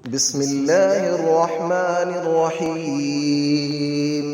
بسم الله الرحمن الرحيم.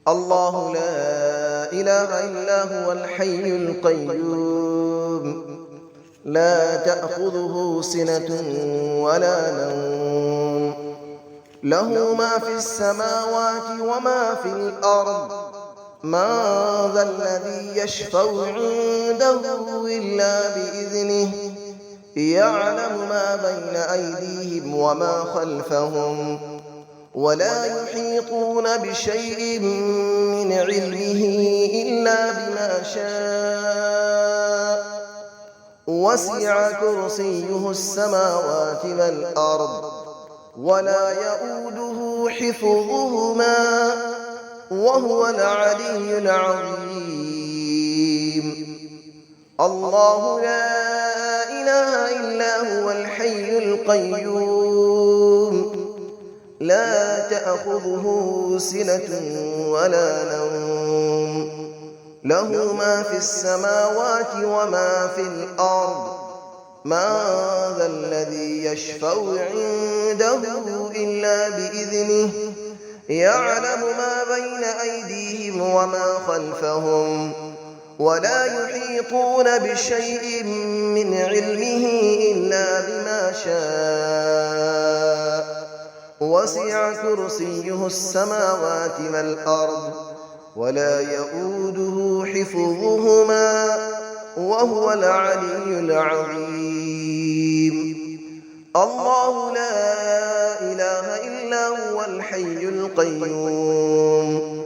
الله لا إله إلا هو الحي القيوم، لا تأخذه سنة ولا نوم، له ما في السماوات وما في الأرض. من ذا الذي يشفع عنده إلا بإذنه، يعلم ما بين أيديهم وما خلفهم، ولا يحيطون بشيء من علمه إلا بما شاء. وسع كرسيه السماوات والأرض، ولا يؤوده حفظهما، وهو العلي العظيم. الله لا إله إلا هو الحي القيوم، لا تأخذه سنة ولا نوم، له ما في السماوات وما في الأرض. من ذا الذي يشفع عنده إلا بإذنه، يعلم ما بين أيديهم وما خلفهم، ولا يحيطون بشيء من علمه إلا بما شاء. وسع كرسيه السماوات والأرض، ولا يؤوده حفظهما، وهو العلي العظيم. الله لا إله إلا هو الحي القيوم،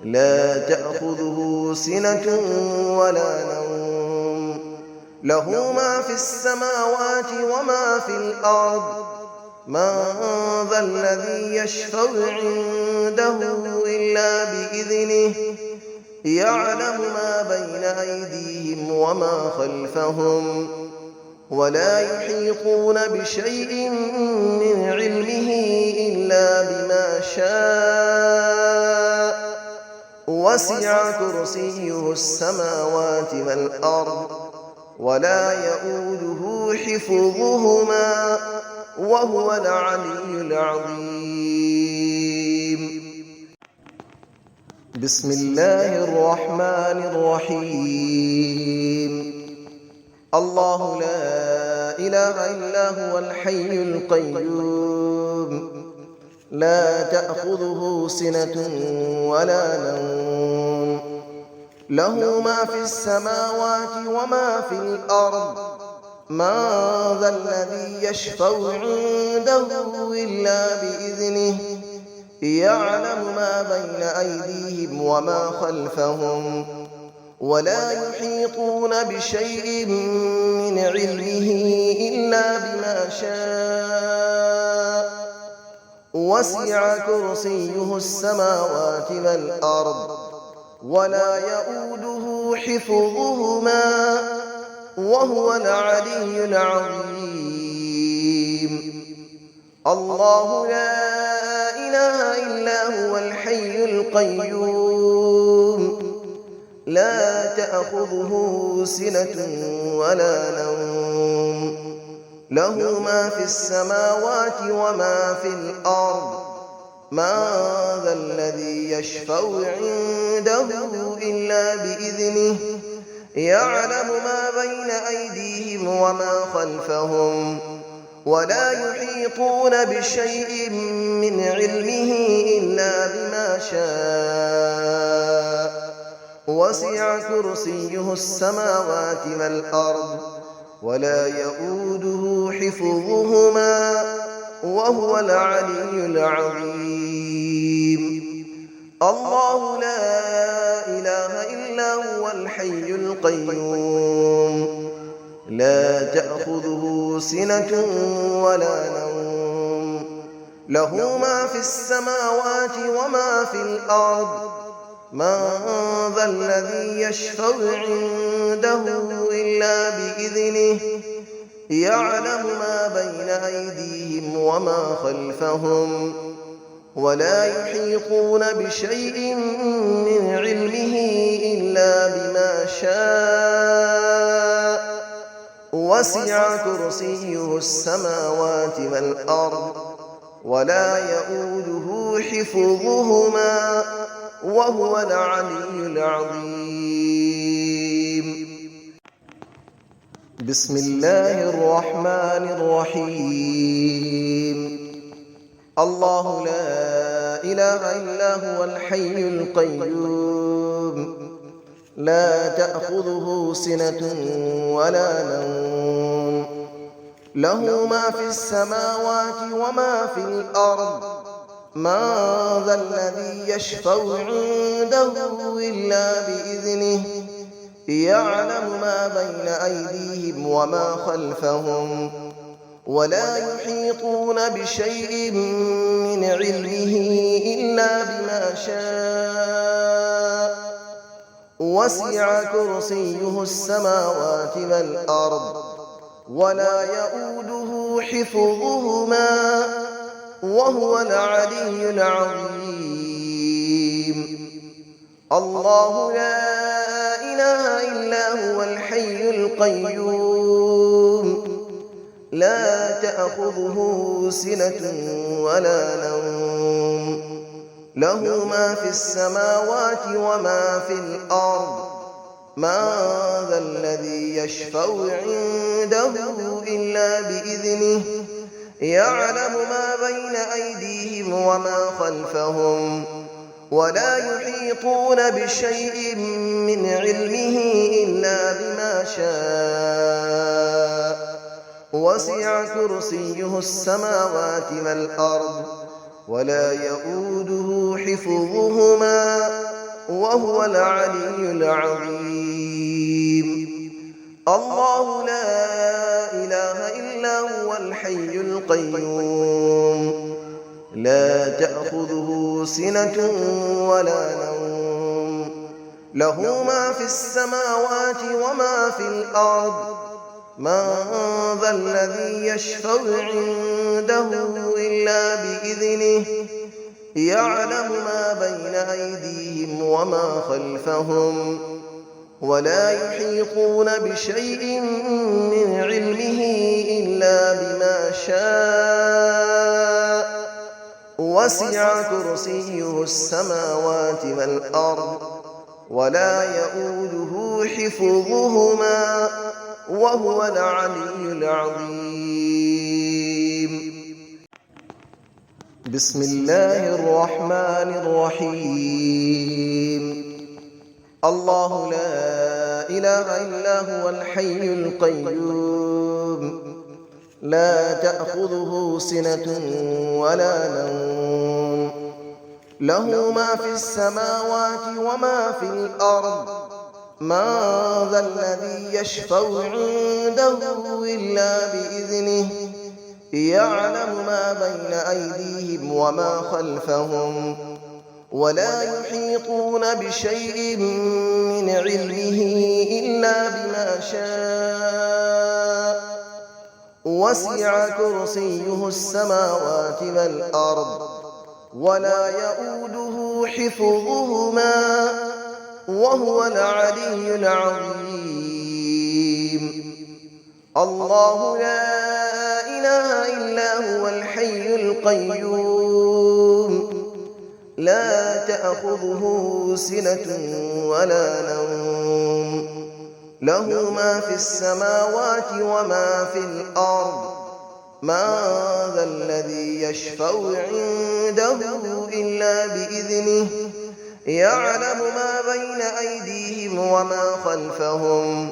لا تأخذه سنة ولا نوم، له ما في السماوات وما في الأرض. من ذا الذي يشفع عنده إلا بإذنه، يعلم ما بين أيديهم وما خلفهم، ولا يحيطون بشيء من علمه إلا بما شاء. وسع كرسيه السماوات والأرض، ولا يؤوده حفظهما، وهو العلي العظيم. بسم الله الرحمن الرحيم. الله لا إله إلا هو الحي القيوم، لا تأخذه سنة ولا نوم، له ما في السماوات وما في الأرض. من ذا الذي يشفع عنده إلا بإذنه، يعلم ما بين أيديهم وما خلفهم، ولا يحيطون بشيء من علمه إلا بما شاء. وسع كرسيه السماوات والأرض، ولا يؤوده حفظهما، وهو العلي العظيم. الله لا إله إلا هو الحي القيوم، لا تأخذه سنة ولا نوم، له ما في السماوات وما في الأرض. من ذا الذي يشفع عنده إلا بإذنه، يعلم ما بين أيديهم وما خلفهم، ولا يحيطون بشيء من علمه إلا بما شاء. وسع كرسيه السماوات والأرض، ولا يؤوده حفظهما، وهو العلي العظيم. الله لا إله إلا هو الحي القيوم، لا تأخذه سنة ولا نوم، له ما في السماوات وما في الأرض. من ذا الذي يشفع عنده إلا بإذنه، يعلم ما بين أيديهم وما خلفهم، ولا يحيطون بشيء من علمه إلا بما شاء. وسع كرسيه السماوات والأرض ولا يؤوده حفظهما وهو العلي العظيم. بسم الله الرحمن الرحيم. الله لا إله إلا هو الحي القيوم لا تأخذه سنة ولا نوم له ما في السماوات وما في الأرض من ذا الذي يشفع عنده إلا بإذنه يعلم ما بين أيديهم وما خلفهم ولا يحيطون بشيء من علمه إلا بما شاء وسع كرسيه السماوات والأرض ولا يؤوده حفظهما وهو العلي العظيم. الله لا إله إلا هو الحي القيوم لا تأخذه سنة ولا نوم له ما في السماوات وما في الأرض من ذا الذي يشفع عنده إلا بإذنه يعلم ما بين أيديهم وما خلفهم ولا يحيطون بشيء من علمه إلا بما شاء وسع كرسيه السماوات والأرض ولا يؤوده حفظهما وهو العلي العظيم. الله لا إله إلا هو الحي القيوم لا تأخذه سنة ولا نوم له ما في السماوات وما في الأرض من ذا الذي يشفع عنده إلا بإذنه يعلم ما بين أيديهم وما خلفهم ولا يحيطون بشيء من علمه إلا بما شاء وسع كرسيه السماوات والأرض ولا يؤوده حفظهما وهو العلي العظيم. بسم الله الرحمن الرحيم. الله لا إله إلا هو الحي القيوم لا تأخذه سنة ولا نوم له ما في السماوات وما في الأرض من ذا الذي يشفع عنده إلا بإذنه يعلم ما بين أيديهم وما خلفهم ولا يحيطون بشيء من علمه إلا بما شاء وسع كرسيه السماوات والأرض ولا يؤوده حفظهما وهو العلي العظيم. الله لا إله إلا هو الحي القيوم لا تأخذه سنة ولا نوم له ما في السماوات وما في الأرض من ذا الذي يشفع عنده إلا بإذنه يعلم ما بين أيديهم وما خلفهم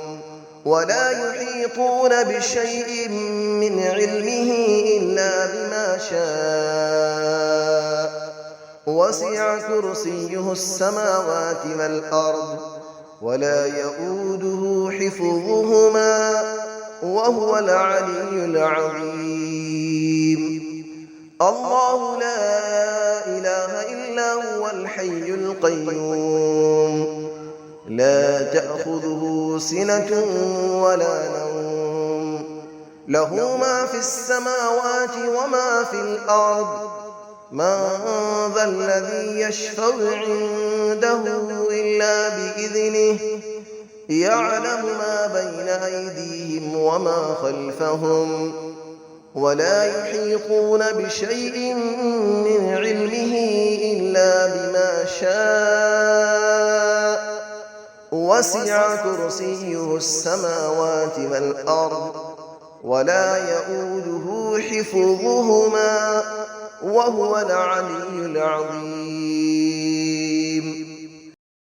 ولا يحيطون بشيء من علمه إلا بما شاء وسع كرسيه السماوات والأرض ولا يؤوده حفظهما وهو العلي العظيم. الله لا إله إلا هو الحي القيوم لا تأخذه سنة ولا نوم له ما في السماوات وما في الأرض من ذا الذي يشفع عنده إلا بإذنه يعلم ما بين أيديهم وما خلفهم ولا يحيطون بشيء من علمه إلا بما شاء وسع كرسيه السماوات والأرض ولا يئوده حفظهما وهو العلي العظيم